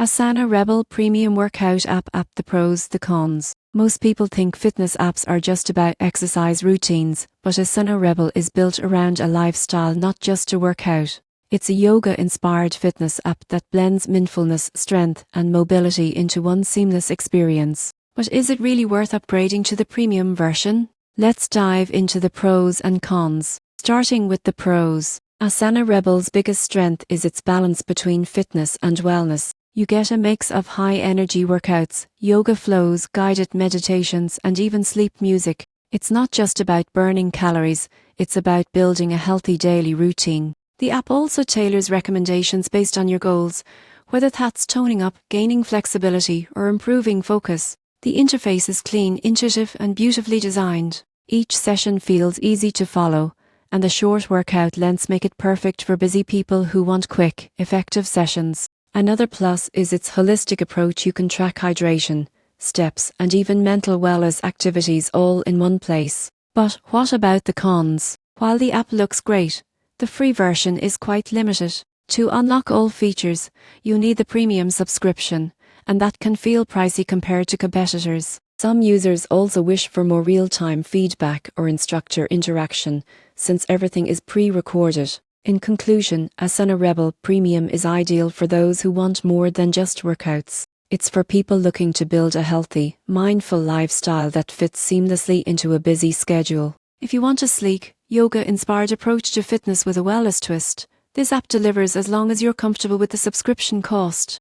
Asana Rebel Premium Workout App. The pros, the cons. Most people think fitness apps are just about exercise routines, but Asana Rebel is built around a lifestyle, not just a workout. It's a yoga-inspired fitness app that blends mindfulness, strength, and mobility into one seamless experience. But is it really worth upgrading to the premium version? Let's dive into the pros and cons. Starting with the pros. Asana Rebel's biggest strength is its balance between fitness and wellness. You get a mix of high-energy workouts, yoga flows, guided meditations, and even sleep music. It's not just about burning calories, it's about building a healthy daily routine. The app also tailors recommendations based on your goals, whether that's toning up, gaining flexibility, or improving focus. The interface is clean, intuitive, and beautifully designed. Each session feels easy to follow, and the short workout lengths make it perfect for busy people who want quick, effective sessions. Another plus is its holistic approach. You can track hydration, steps, and even mental wellness activities all in one place. But what about the cons? While the app looks great, the free version is quite limited. To unlock all features, you need the premium subscription, and that can feel pricey compared to competitors. Some users also wish for more real-time feedback or instructor interaction, since everything is pre-recorded. In conclusion, Asana Rebel Premium is ideal for those who want more than just workouts. It's for people looking to build a healthy, mindful lifestyle that fits seamlessly into a busy schedule. If you want a sleek, yoga-inspired approach to fitness with a wellness twist, this app delivers as long as you're comfortable with the subscription cost.